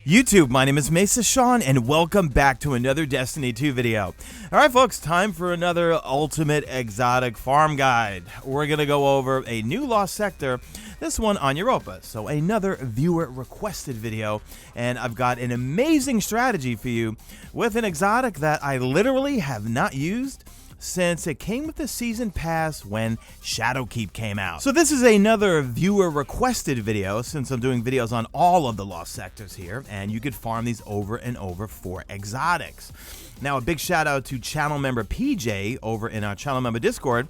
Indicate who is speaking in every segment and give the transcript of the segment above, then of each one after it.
Speaker 1: YouTube, my name is Mesa Sean, and welcome back to another Destiny 2 video. Alright folks, time for another ultimate exotic farm guide. We're going to go over a new lost sector, this one on Europa. So another viewer requested video, and I've got an amazing strategy for you with an exotic that I literally have not used since it came with the season pass when Shadowkeep came out. So this is another viewer requested video since I'm doing videos on all of the lost sectors here, and you could farm these over and over for exotics. Now, a big shout out to channel member PJ over in our channel member Discord.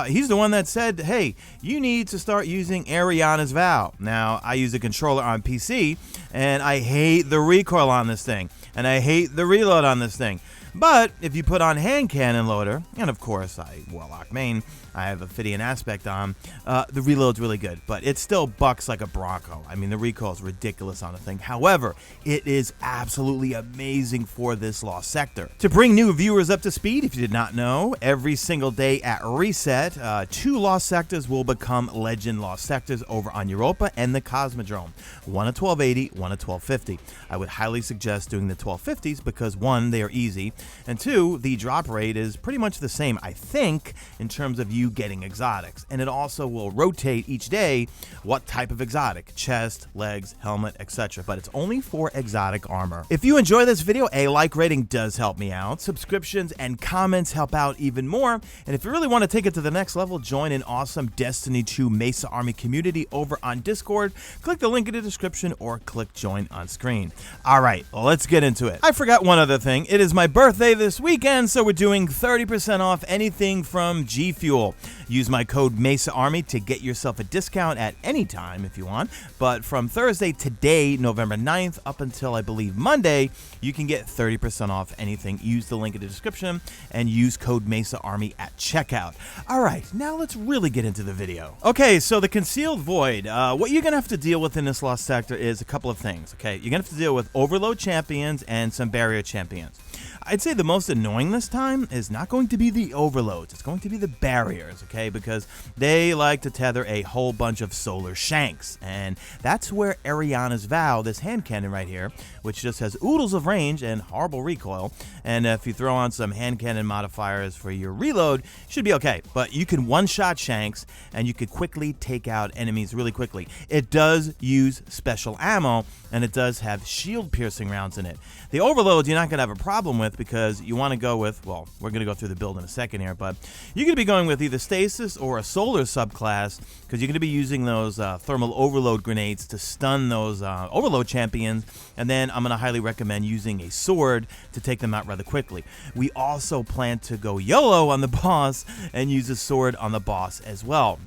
Speaker 1: He's the one that said, hey, you need to start using Ariana's Vow. Now, I use a controller on PC, and I hate the recoil on this thing, and I hate the reload on this thing. But if you put on hand cannon loader, and of course I Warlock main, I have Ophidian aspect on, the reload's really good, but it still bucks like a Bronco. I mean, the recoil is ridiculous on the thing. However, it is absolutely amazing for this lost sector. To bring new viewers up to speed, if you did not know, every single day at reset, 2 lost sectors will become legend lost sectors over on Europa and the Cosmodrome. One at 1280, one at 1250. I would highly suggest doing the 1250s because 1, they are easy, and 2, the drop rate is pretty much the same, I think, in terms of you getting exotics. And it also will rotate each day what type of exotic, chest, legs, helmet, etc. But it's only for exotic armor. If you enjoy this video, a like rating does help me out. Subscriptions and comments help out even more. And if you really want to take it to the next level, join an awesome Destiny 2 Mesa Army community over on Discord. Click the link in the description or click join on screen. All right, let's get into it. I forgot one other thing. It is my birthday this weekend, so we're doing 30% off anything from G Fuel. Use my code Mesa Army to get yourself a discount at any time if you want. But from Thursday, today, November 9th, up until I believe Monday, you can get 30% off anything. Use the link in the description and use code Mesa Army at checkout. All right, now let's really get into the video. Okay, so the Concealed Void. What you're gonna have to deal with in this lost sector is a couple of things. Okay, you're gonna have to deal with Overload champions and some barrier champions. I'd say the most annoying this time is not going to be the overloads, it's going to be the barriers, okay, because they like to tether a whole bunch of solar shanks, and that's where Ariana's Vow, this hand cannon right here, which just has oodles of range and horrible recoil, and if you throw on some hand cannon modifiers for your reload, you should be okay. But you can one-shot shanks, and you could quickly take out enemies really quickly. It does use special ammo, and it does have shield-piercing rounds in it. The overloads you're not going to have a problem with because you want to go with, well, we're going to go through the build in a second here, but you're going to be going with either stasis or a solar subclass because you're going to be using those thermal overload grenades to stun those overload champions, and then I'm going to highly recommend using a sword to take them out rather quickly. We also plan to go YOLO on the boss and use a sword on the boss as well.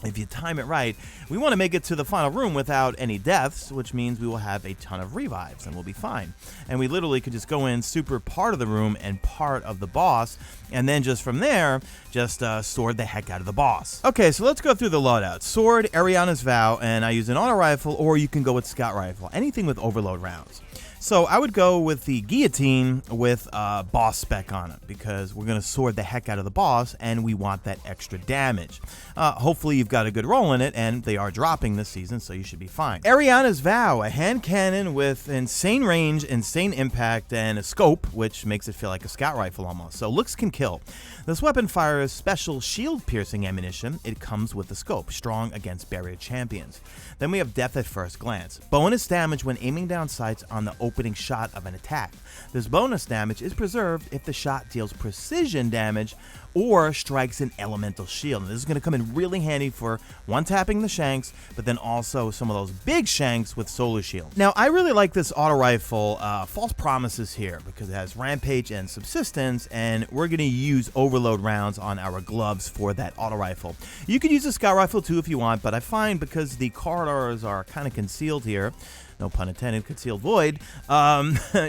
Speaker 1: If you time it right, we want to make it to the final room without any deaths, which means we will have a ton of revives and we'll be fine. And we literally could just go in super part of the room and part of the boss, and then just from there, just sword the heck out of the boss. Okay, so let's go through the loadout. Sword, Ariana's Vow, and I use an auto rifle, or you can go with scout rifle, anything with overload rounds. So I would go with the guillotine with boss spec on it because we're going to sword the heck out of the boss and we want that extra damage. Hopefully you've got a good roll in it, and they are dropping this season, so you should be fine. Ariana's Vow, a hand cannon with insane range, insane impact, and a scope, which makes it feel like a scout rifle almost. So looks can kill. This weapon fires special shield-piercing ammunition. It comes with the scope, strong against barrier champions. Then we have Death at First Glance. Bonus damage when aiming down sights on the opening shot of an attack. This bonus damage is preserved if the shot deals precision damage or strikes an elemental shield. And this is going to come in really handy for one-tapping the shanks, but then also some of those big shanks with solar shield. Now, I really like this auto rifle, False Promises here, because it has Rampage and Subsistence, and we're going to use overload rounds on our gloves for that auto rifle. You could use a scout rifle too if you want, but I find because the corridors are kind of concealed here, no pun intended, Concealed Void,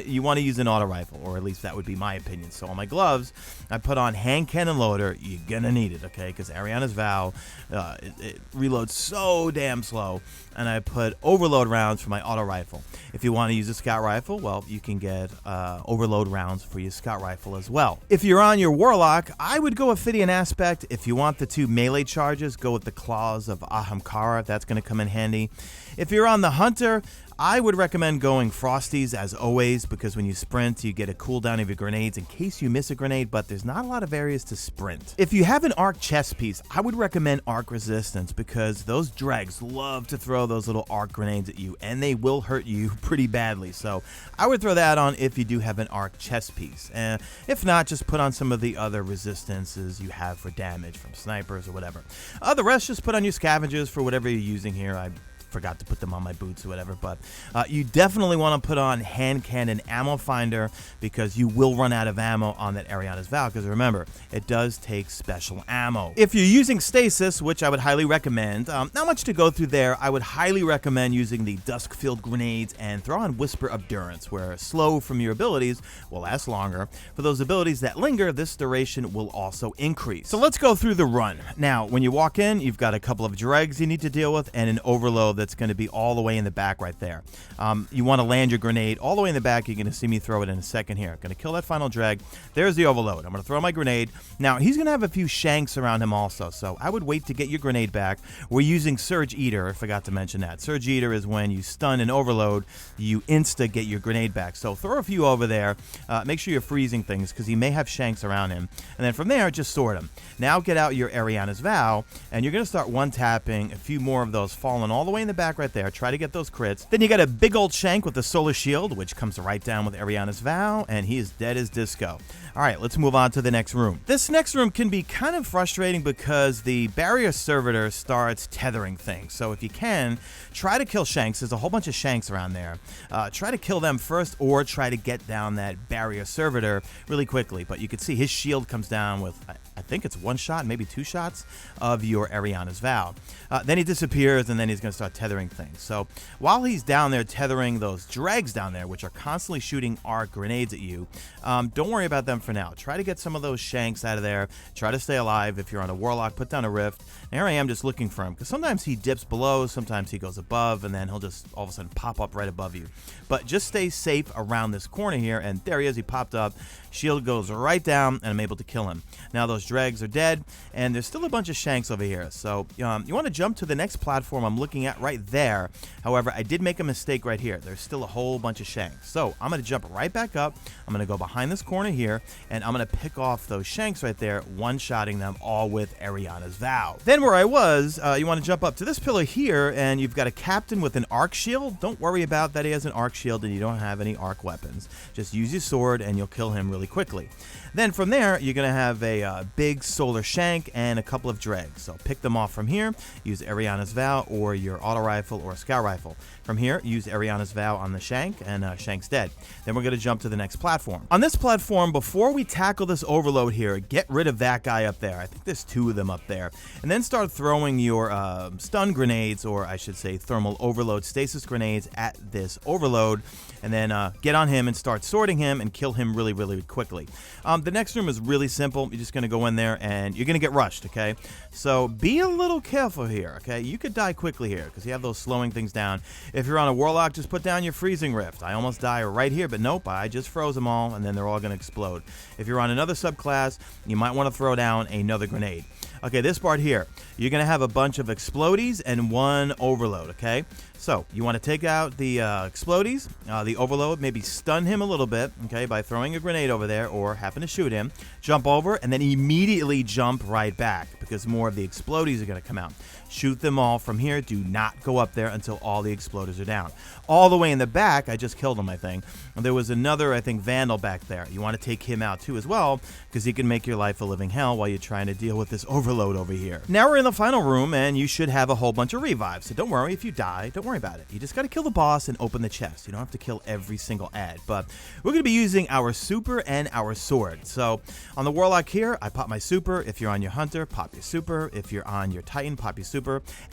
Speaker 1: you want to use an auto rifle, or at least that would be my opinion. So on my gloves, I put on hand cannon loader. You're gonna need it, okay? Because Ariana's Vow, it reloads so damn slow. And I put overload rounds for my auto rifle. If you want to use a scout rifle, well, you can get overload rounds for your scout rifle as well. If you're on your Warlock, I would go Ophidian aspect. If you want the 2 melee charges, go with the Claws of Ahamkara. That's going to come in handy. If you're on the Hunter, I would recommend going Frosties as always, because when you sprint, you get a cooldown of your grenades in case you miss a grenade, but there's not a lot of areas to sprint. If you have an arc chest piece, I would recommend arc resistance, because those dregs love to throw those little arc grenades at you, and they will hurt you pretty badly. So I would throw that on if you do have an arc chest piece. And if not, just put on some of the other resistances you have for damage from snipers or whatever. The rest, just put on your scavengers for whatever you're using here. I forgot to put them on my boots or whatever, but you definitely want to put on hand cannon ammo finder, because you will run out of ammo on that Ariana's Vow, because remember, it does take special ammo. If you're using stasis, which I would highly recommend, not much to go through there. I would highly recommend using the Dusk-Filled grenades and throw on Whisper of Durance, where slow from your abilities will last longer. For those abilities that linger, this duration will also increase. So let's go through the run. Now, when you walk in, you've got a couple of dregs you need to deal with and an overload that's going to be all the way in the back right there. You want to land your grenade all the way in the back. You're going to see me throw it in a second here. Going to kill that final drag. There's the overload. I'm going to throw my grenade. Now, he's going to have a few shanks around him also, so I would wait to get your grenade back. We're using Surge Eater. I forgot to mention that. Surge Eater is when you stun an overload, you insta get your grenade back. So throw a few over there. Make sure you're freezing things, because he may have shanks around him. And then from there, just sword him. Now get out your Ariana's Vow, and you're going to start one-tapping a few more of those falling all the way in the back right there. Try to get those crits. Then you got a big old shank with the solar shield, which comes right down with Ariana's Vow, and he is dead as disco. All right, let's move on to the next room. This next room can be kind of frustrating because the barrier servitor starts tethering things. So if you can, try to kill shanks. There's a whole bunch of shanks around there. Try to kill them first, or try to get down that barrier servitor really quickly. But you can see his shield comes down with, I think it's one shot, maybe two shots of your Ariana's Vow. Then he disappears, and then he's going to start tethering things. So while he's down there tethering those dregs down there, which are constantly shooting arc grenades at you, don't worry about them for now. Try to get some of those shanks out of there. Try to stay alive. If you're on a warlock, put down a rift. And here I am just looking for him, because sometimes he dips below, sometimes he goes above, and then he'll just all of a sudden pop up right above you. But just stay safe around this corner here, and there he is. He popped up. Shield goes right down, and I'm able to kill him. Now those dregs are dead, and there's still a bunch of shanks over here. So you want to jump to the next platform I'm looking at right there. However, I did make a mistake right here. There's still a whole bunch of shanks. So I'm going to jump right back up. I'm going to go behind this corner here, and I'm going to pick off those shanks right there, one-shotting them all with Ariana's Vow. Then where I was, you want to jump up to this pillar here, and you've got a captain with an arc shield. Don't worry about that he has an arc shield and you don't have any arc weapons. Just use your sword, and you'll kill him really quickly. Then from there, you're going to have a big solar shank and a couple of dregs. So pick them off from here. Use Ariana's Vow or your auto rifle or scout rifle. From here, use Ariana's Vow on the shank, and shank's dead. Then we're going to jump to the next platform. On this platform, before we tackle this overload here, get rid of that guy up there. I think there's two of them up there. And then start throwing your stun grenades, or I should say thermal overload stasis grenades at this overload. And then get on him and start sorting him and kill him really, really quickly. The next room is really simple. You're just going to go in there and you're going to get rushed, okay? So be a little careful here, okay? You could die quickly here because you have those slowing things down. If you're on a warlock, just put down your freezing rift. I almost die right here, but nope, I just froze them all, and then they're all going to explode. If you're on another subclass, you might want to throw down another grenade. Okay, this part here, you're going to have a bunch of explodies and one overload, okay? So you want to take out the explodies, the overload, maybe stun him a little bit, okay, by throwing a grenade over there or happen to shoot him, jump over, and then immediately jump right back because more of the explodies are going to come out. Shoot them all from here. Do not go up there until all the exploders are down. All the way in the back, I just killed him, I think. There was another, I think, Vandal back there. You want to take him out too as well because he can make your life a living hell while you're trying to deal with this overload over here. Now we're in the final room, and you should have a whole bunch of revives. So don't worry if you die. Don't worry about it. You just got to kill the boss and open the chest. You don't have to kill every single ad. But we're going to be using our super and our sword. So on the warlock here, I pop my super. If you're on your hunter, pop your super. If you're on your titan, pop your super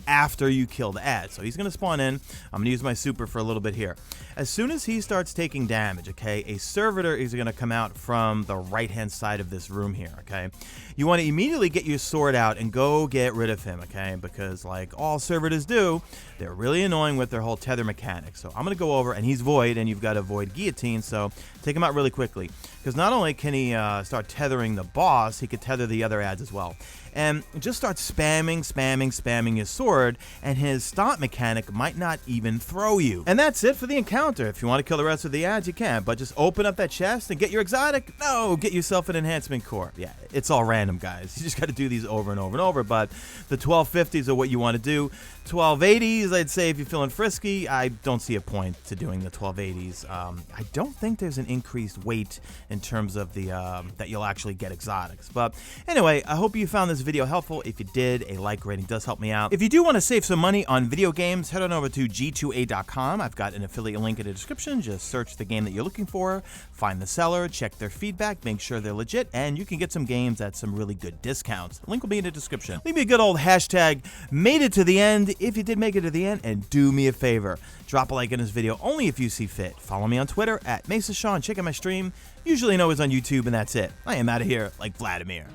Speaker 1: after you kill the ad. So he's going to spawn in. I'm going to use my super for a little bit here. As soon as he starts taking damage, okay, a servitor is going to come out from the right-hand side of this room here, okay? You want to immediately get your sword out and go get rid of him, okay? Because like all servitors do, they're really annoying with their whole tether mechanic. So I'm going to go over, and he's void, and you've got a void guillotine, so take him out really quickly. Because not only can he start tethering the boss, he could tether the other ads as well. and just start spamming your sword, and his stomp mechanic might not even throw you. And that's it for the encounter. If you want to kill the rest of the ads, you can, but just open up that chest and get your exotic. No, get yourself an enhancement core. Yeah, it's all random, guys. You just got to do these over and over and over, but the 1250s are what you want to do. 1280s, I'd say if you're feeling frisky, I don't see a point to doing the 1280s. I don't think there's an increased weight in terms of the that you'll actually get exotics. But anyway, I hope you found this video helpful. If you did, a like rating does help me out. If you do want to save some money on video games, head on over to g2a.com. I've got an affiliate link in the description. Just search the game that you're looking for, find the seller, check their feedback, make sure they're legit, and you can get some games at some really good discounts. The link will be in the description. Leave me a good old hashtag made it to the end if you did make it to the end, and do me a favor, drop a like in this video only if you see fit. Follow me on Twitter at Mesa Sean. Check out my stream, usually and always on YouTube, and that's it. I am out of here like Vladimir.